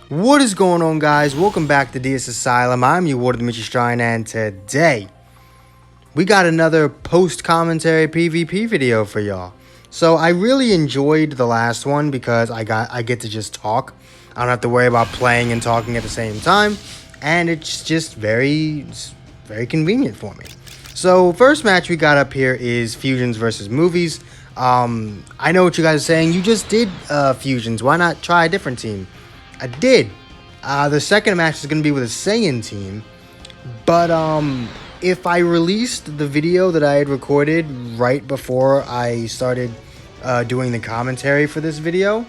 What is going on, guys? Welcome back to DS Asylum. I'm your Warden Mitchy Strine, and today we got another post-commentary PvP video for y'all. So I really enjoyed the last one because I get to just talk. I don't have to worry about playing and talking at the same time, and it's just very convenient for me. So first match we got up here is Fusions versus Movies. I know what you guys are saying. You just did Fusions. Why not try a different team? I did. The second match is going to be with a Saiyan team. But if I released the video that I had recorded right before I started doing the commentary for this video,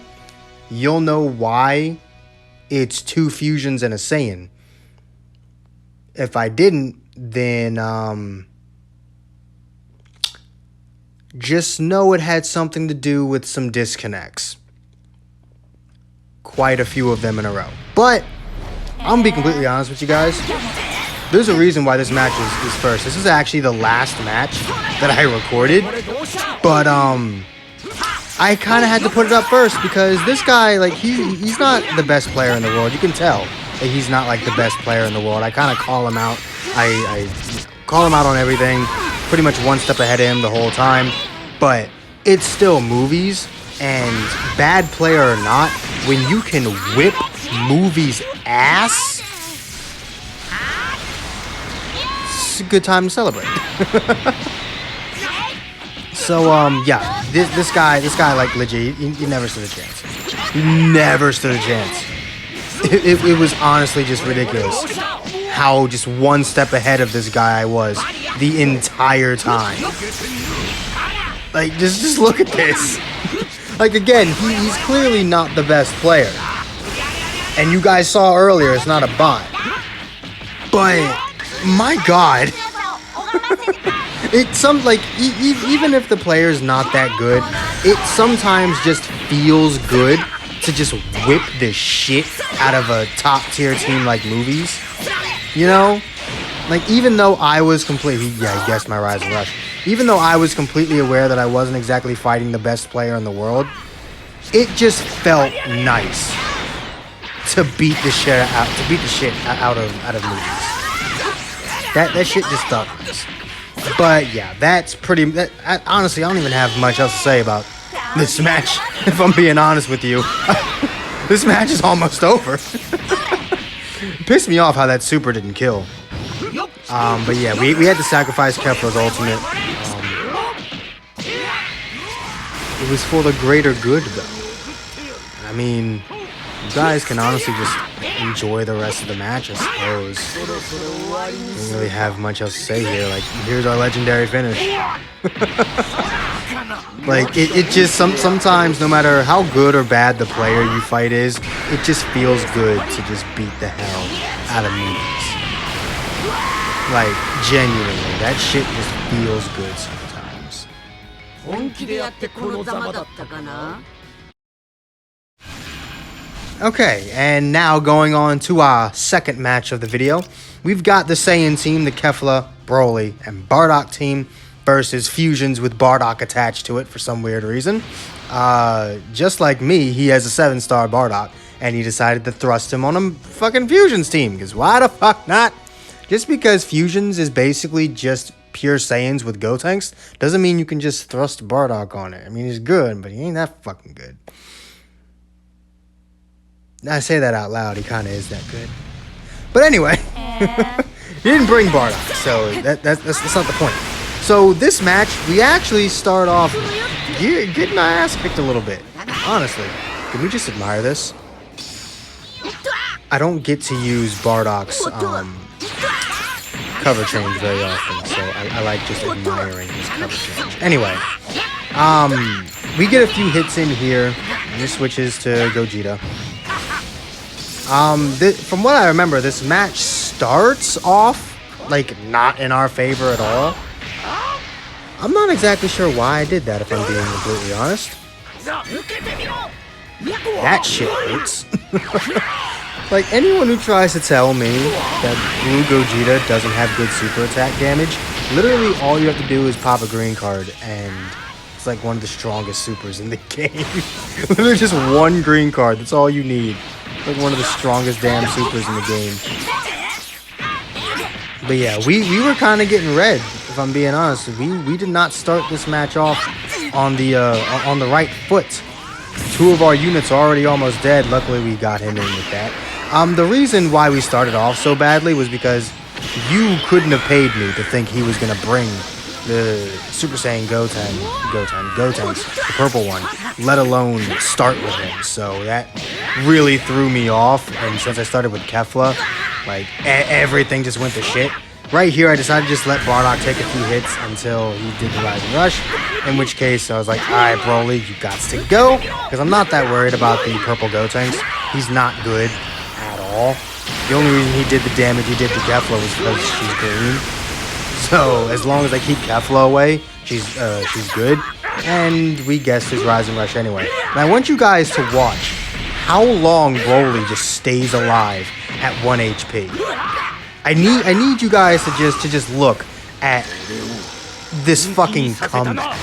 you'll know why it's two Fusions and a Saiyan. If I didn't, then just know it had something to do with some disconnects. Quite a few of them in a row. But I'm gonna be completely honest with you guys. There's a reason why this match is first. This is actually the last match that I recorded. But I kind of had to put it up first because this guy, like, he's not the best player in the world. You can tell that he's not like the best player in the world. I kind of call him out. I call him out on everything. Pretty much one step ahead of him the whole time. But it's still Movies. And bad player or not, when you can whip Movies' ass, it's a good time to celebrate. So yeah, this guy like legit, he never stood a chance. He never stood a chance. It was honestly just ridiculous how just one step ahead of this guy I was the entire time. Like, just look at this. Like, again, he's clearly not the best player. And you guys saw earlier, it's not a bot. But, my God. Even if the player's not that good, it sometimes just feels good to just whip the shit out of a top-tier team like Movies. You know? Like, even though I was completely... Yeah, he guessed my Rise and Rush. Even though I was completely aware that I wasn't exactly fighting the best player in the world, it just felt nice to beat the shit out of Movies. That shit just felt nice. But yeah, that's pretty. Honestly, I don't even have much else to say about this match. If I'm being honest with you, this match is almost over. It pissed me off how that super didn't kill. But yeah, we had to sacrifice Kefla's ultimate. It was for the greater good, though. I mean, you guys can honestly just enjoy the rest of the match, I suppose. Don't really have much else to say here. Like, here's our legendary finish. Like, it just, sometimes, no matter how good or bad the player you fight is, it just feels good to just beat the hell out of Movies. Like, genuinely, that shit just feels good sometimes. Okay, and now going on to our second match of the video, we've got the Saiyan team, the Kefla, Broly, and Bardock team versus Fusions with Bardock attached to it for some weird reason. Just like me, he has a 7-star Bardock, and he decided to thrust him on a fucking Fusions team, because why the fuck not? Just because Fusions is basically just pure Saiyans with Gotenks doesn't mean you can just thrust Bardock on it. I mean, he's good, but he ain't that fucking good. I say that out loud, he kind of is that good. But anyway, he didn't bring Bardock, so that's not the point. So this match, we actually start off getting our ass kicked a little bit. Honestly, can we just admire this? I don't get to use Bardock's cover change very often, so I like just admiring his cover change. Anyway, we get a few hits in here, and this switches to Gogeta. From what I remember, this match starts off, like, not in our favor at all. I'm not exactly sure why I did that, if I'm being completely honest. That shit hurts. Like, anyone who tries to tell me that Blue Gogeta doesn't have good super attack damage, literally all you have to do is pop a green card, and it's like one of the strongest supers in the game. Literally just one green card, that's all you need. Like one of the strongest damn supers in the game. But yeah, we were kind of getting red, if I'm being honest. We did not start this match off on the right foot. Two of our units are already almost dead. Luckily, we got him in with that. The reason why we started off so badly was because you couldn't have paid me to think he was gonna bring the Super Saiyan Gotenks, the purple one, let alone start with him. So that really threw me off. And since I started with Kefla, like everything just went to shit. Right here, I decided to just let Bardock take a few hits until he did the Rising Rush. In which case, I was like, alright, Broly, you got to go. Because I'm not that worried about the purple Gotenks. He's not good at all. The only reason he did the damage he did to Kefla was because she's green. So, as long as I keep Kefla away, she's good. And we guessed his Rising Rush anyway. And I want you guys to watch how long Broly just stays alive at 1 HP. I need you guys to just look at this fucking comeback.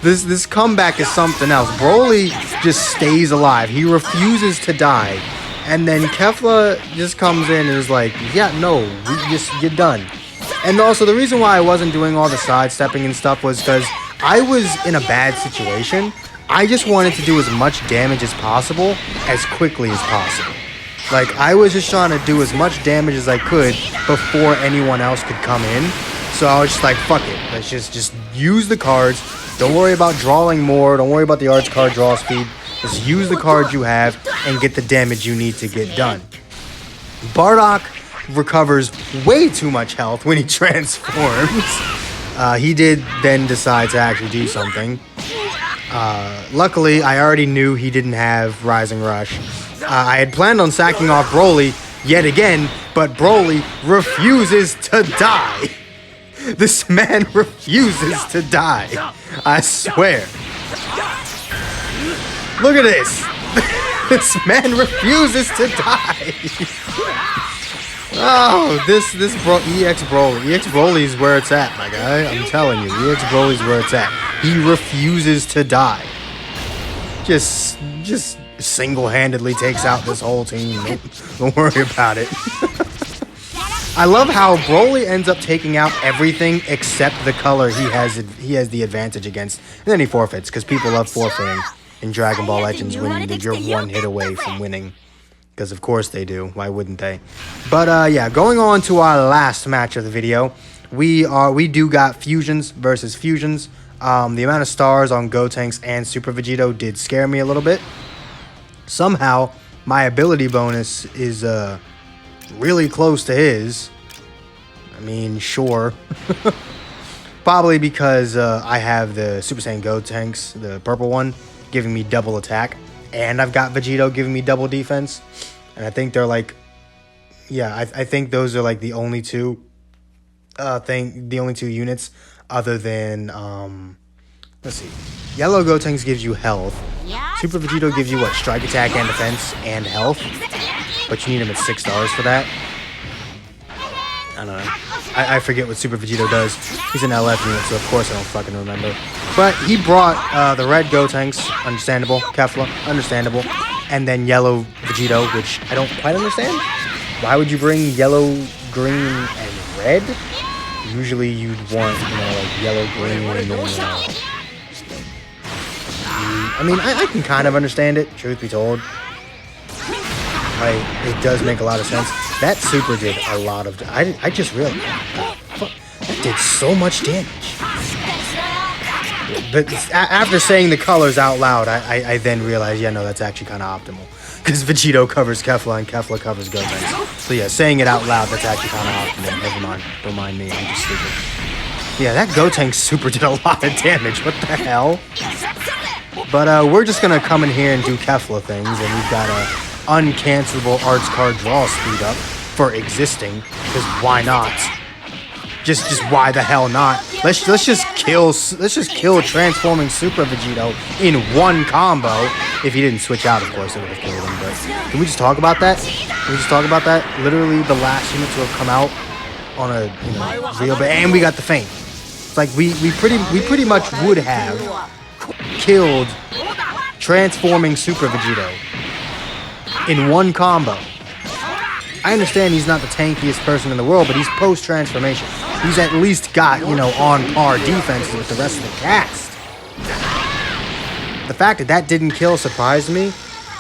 This comeback is something else. Broly just stays alive. He refuses to die. And then Kefla just comes in and is like, yeah, no, you're done. And also the reason why I wasn't doing all the sidestepping and stuff was because I was in a bad situation. I just wanted to do as much damage as possible as quickly as possible. Like, I was just trying to do as much damage as I could before anyone else could come in. So I was just like, fuck it. Let's just use the cards. Don't worry about drawing more. Don't worry about the arts card draw speed. Just use the cards you have and get the damage you need to get done. Bardock recovers way too much health when he transforms. He did then decide to actually do something. Luckily, I already knew he didn't have Rising Rush. I had planned on sacking off Broly yet again, but Broly refuses to die. This man refuses to die. I swear. Look at this. This man refuses to die. Oh, this EX Broly. EX Broly is where it's at, my guy. I'm telling you, EX Broly is where it's at. He refuses to die. Just single-handedly takes out this whole team. Don't worry about it. I love how Broly ends up taking out everything except the color he has the advantage against. And then he forfeits, because people love forfeiting in Dragon Ball Legends when you're one hit away from winning. Because of course they do. Why wouldn't they? But yeah, going on to our last match of the video, we do got fusions versus fusions. The amount of stars on Gotenks and Super Vegito did scare me a little bit. Somehow, my ability bonus is really close to his. I mean, sure. Probably because I have the Super Saiyan Gotenks, the purple one, giving me double attack. And I've got Vegito giving me double defense. And I think they're like... Yeah, I think those are like the only two... the only two units other than... let's see. Yellow Gotenks gives you health. Super Vegito gives you, what, strike attack and defense and health? But you need him at 6 stars for that. I don't know. I forget what Super Vegito does. He's an LF unit, so of course I don't fucking remember. But he brought the red Gotenks, understandable. Kefla, understandable. And then yellow Vegito, which I don't quite understand. Why would you bring yellow, green, and red? Usually you'd want, like yellow, green, and then... I mean, I can kind of understand it, truth be told. Like, it does make a lot of sense. That super did a lot of... I just realized... That did so much damage. But after saying the colors out loud, I then realized, yeah, no, that's actually kind of optimal. Because Vegito covers Kefla and Kefla covers Gotenks. So yeah, saying it out loud, that's actually kind of optimal. Never mind. Don't mind me, I'm just stupid. Yeah, that Gotenks super did a lot of damage. What the hell? But we're just going to come in here and do Kefla things. And we've got a uncancelable arts card draw speed up for existing. Because why not? Just why the hell not? Let's just kill transforming Super Vegito in one combo. If he didn't switch out, of course, it would have killed him. But can we just talk about that? Can we just talk about that? Literally the last unit to have come out on a real bit, and we got the feint. It's like we pretty much would have killed transforming Super Vegito in one combo. I understand he's not the tankiest person in the world, but he's post-transformation. He's at least got, you know, on-par defenses with the rest of the cast. The fact that that didn't kill surprised me,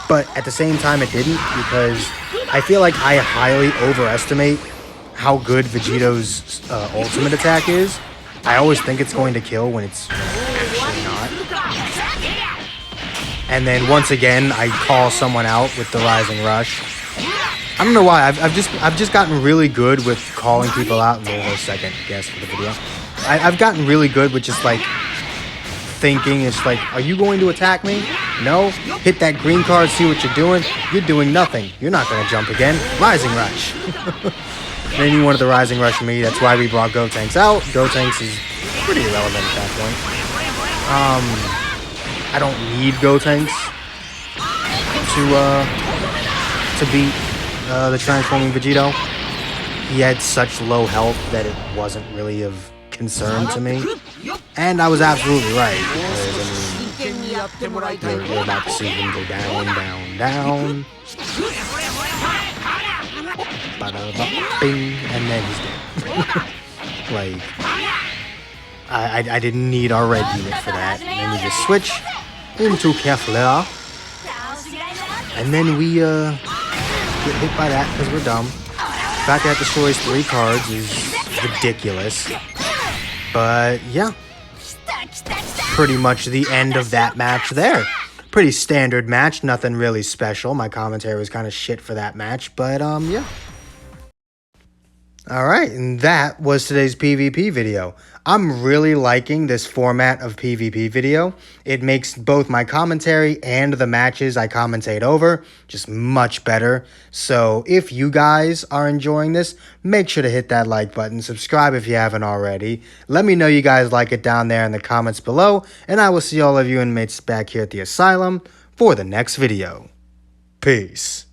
but at the same time it didn't, because I feel like I highly overestimate how good Vegito's ultimate attack is. I always think it's going to kill when it's actually not. And then once again, I call someone out with the Rising Rush. I don't know why. I've just gotten really good with calling people out. And there's a second guess for the video. I've gotten really good with just like thinking. It's like, are you going to attack me? No. Hit that green card. See what you're doing. You're doing nothing. You're not going to jump again. Rising Rush. Then you wanted the Rising Rush me. That's why we brought Gotenks out. Gotenks is pretty irrelevant at that point. I don't need Gotenks to beat the transforming Vegito. He had such low health that it wasn't really of concern to me. And I was absolutely right. Because, I mean, you're about to see him go down, down, down. Bing, and then he's dead. Like, I didn't need our red unit for that. And then we just switch into Kefla. And then we get hit by that because we're dumb. The fact that destroys 3 cards is ridiculous. But yeah, pretty much the end of that match there. Pretty standard match, nothing really special. My commentary was kind of shit for that match, but yeah. Alright, and that was today's PvP video. I'm really liking this format of PvP video. It makes both my commentary and the matches I commentate over just much better. So if you guys are enjoying this, make sure to hit that like button, subscribe if you haven't already. Let me know you guys like it down there in the comments below, and I will see all of you inmates back here at the asylum for the next video. Peace.